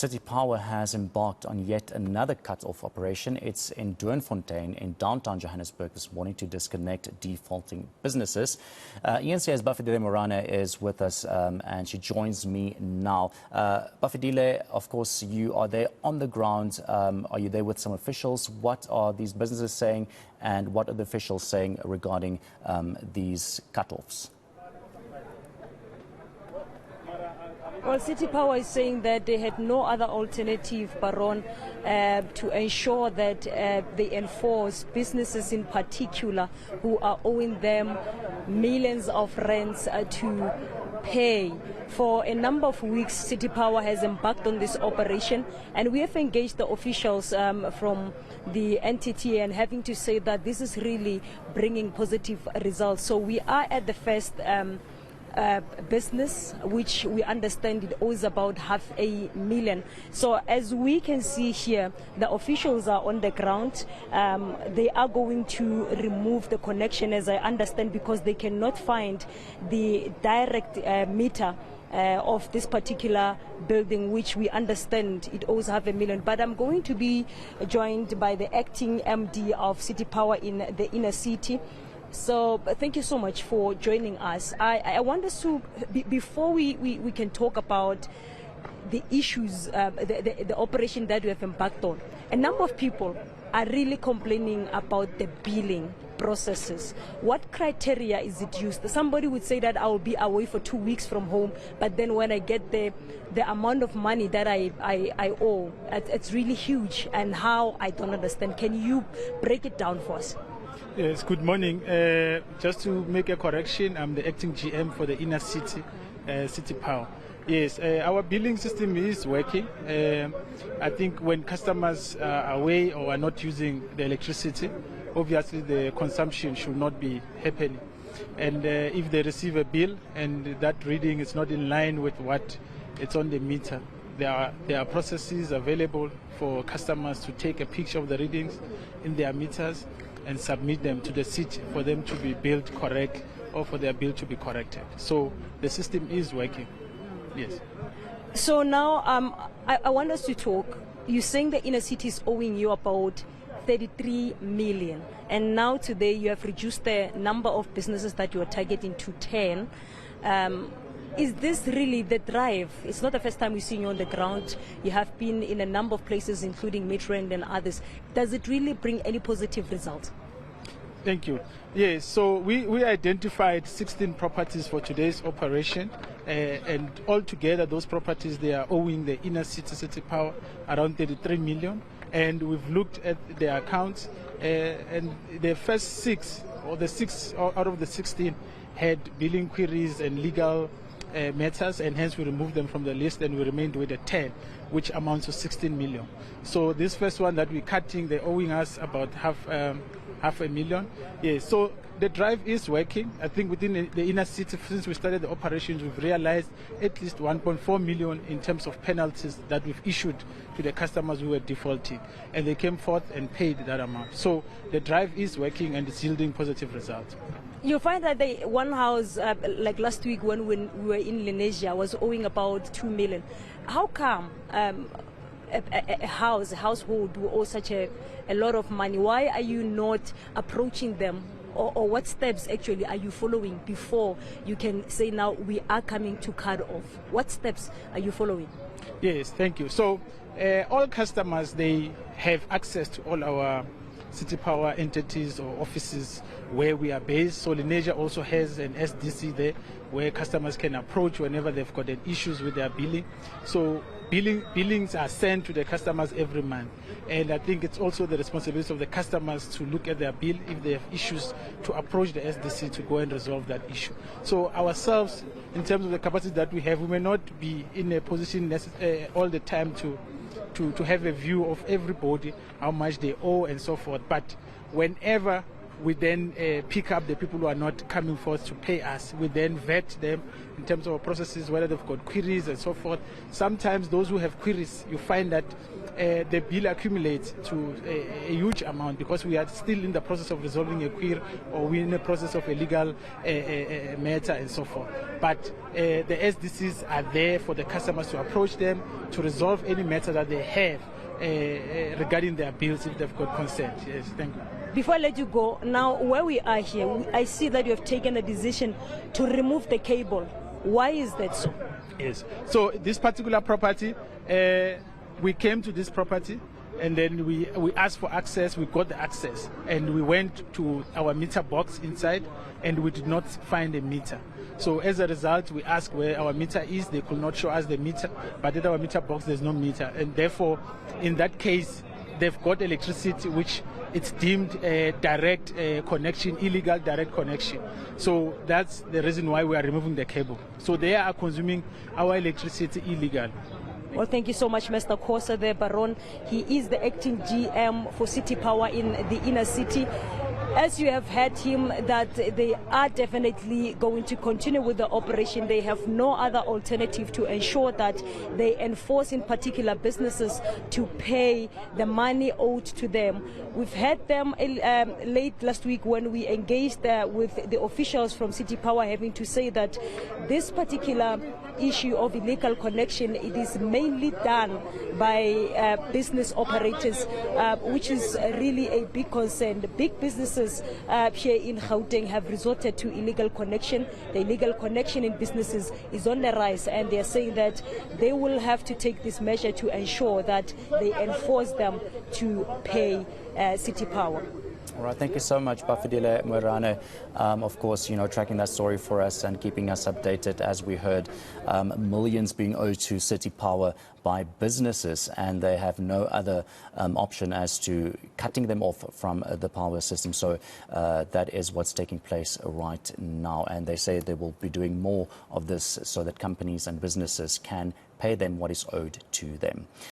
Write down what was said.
City Power has embarked on yet another cut-off operation. It's in Doornfontein in downtown Johannesburg this morning to disconnect defaulting businesses. eNCA's Bafedile Moerane is with us and she joins me now. Bafedile, of course, you are there on the ground. Are you there with some officials? What are these businesses saying and what are the officials saying regarding these cut-offs? Well, City Power is saying that they had no other alternative, Baron, to ensure that they enforce businesses in particular who are owing them millions of rents to pay. For a number of weeks, City Power has embarked on this operation, and we have engaged the officials from the entity and having to say that this is really bringing positive results. So we are at the first business, which we understand it owes about $500,000. So as we can see here, the officials are on the ground. They are going to remove the connection, as I understand, because they cannot find the direct meter of this particular building, which we understand it owes $500,000. But I'm going to be joined by the acting MD of City Power in the inner city. So thank you so much for joining us. I want us to, before we can talk about the issues, the operation that we have embarked on, a number of people are really complaining about the billing processes. What criteria is it used? Somebody would say that I will be away for 2 weeks from home, but then when I get the amount of money that I owe, it's really huge, and how, I don't understand. Can you break it down for us? Yes, good morning. Just to make a correction, I'm the acting GM for the inner city, City Power. Yes, our billing system is working. I think when customers are away or are not using the electricity, obviously the consumption should not be happening. And if they receive a bill and that reading is not in line with what it's on the meter, there are processes available for customers to take a picture of the readings in their meters and submit them to the city for them to be billed correct or for their bill to be corrected. So the system is working. Yes. So now I want us to talk. You're saying the inner city is owing you about 33 million, and now today you have reduced the number of businesses that you are targeting to 10. Is this really the drive? It's not the first time we're seeing you on the ground. You have been in a number of places, including Midrand and others. Does it really bring any positive result? Thank you. Yes, so we identified 16 properties for today's operation, and altogether those properties, they are owing the inner City Power around 33 million. And we've looked at their accounts, and the first 6, or the 6 out of the 16, had billing queries and legal matters, and hence we removed them from the list, and we remained with the 10, which amounts to 16 million. So this first one that we're cutting, they're owing us about $500,000. Yes, so the drive is working. I think within the inner city, since we started the operations, we've realized at least 1.4 million in terms of penalties that we've issued to the customers who were defaulting, and they came forth and paid that amount. So the drive is working and it's yielding positive results. You find that one house, like last week when we were in Lenasia, was owing about 2 million. How come a household will owe such a lot of money? Why are you not approaching them? Or what steps actually are you following before you can say now we are coming to cut off? What steps are you following? Yes, thank you. So all customers, they have access to all our City Power entities or offices where we are based. So Lenasia also has an SDC there where customers can approach whenever they've got issues with their billing. So billings are sent to the customers every month. And I think it's also the responsibility of the customers to look at their bill. If they have issues, to approach the SDC to go and resolve that issue. So ourselves, in terms of the capacity that we have, we may not be in a position all the time to have a view of everybody, how much they owe and so forth. But whenever we then pick up the people who are not coming forth to pay us. We then vet them in terms of our processes, whether they've got queries and so forth. Sometimes those who have queries, you find that the bill accumulates to a huge amount because we are still in the process of resolving a query, or we're in the process of a legal matter and so forth. But the SDCs are there for the customers to approach them to resolve any matter that they have regarding their bills if they've got consent. Yes, thank you. Before I let you go, now where we are here, I see that you have taken a decision to remove the cable. Why is that so? Yes. So this particular property, we came to this property and then we asked for access. We got the access and we went to our meter box inside and we did not find a meter. So as a result, we asked where our meter is. They could not show us the meter, but at our meter box there's no meter, and therefore in that case they've got electricity which it's deemed a direct connection, illegal direct connection. So that's the reason why we are removing the cable. So they are consuming our electricity illegally. Well, thank you so much, Mr. Khosa there, Baron. He is the acting GM for City Power in the inner city. As you have heard him, that they are definitely going to continue with the operation. They have no other alternative to ensure that they enforce in particular businesses to pay the money owed to them. We've had them late last week when we engaged with the officials from City Power having to say that this particular issue of illegal connection, it is mainly done by business operators, which is really a big concern. The big businesses here in Gauteng have resorted to illegal connection. The illegal connection in businesses is on the rise, and they are saying that they will have to take this measure to ensure that they enforce them to pay City Power. All right, thank you so much, Bafedile Moerane. Of course, tracking that story for us and keeping us updated. As we heard, millions being owed to City Power by businesses, and they have no other option as to cutting them off from the power system. So that is what's taking place right now. And they say they will be doing more of this so that companies and businesses can pay them what is owed to them.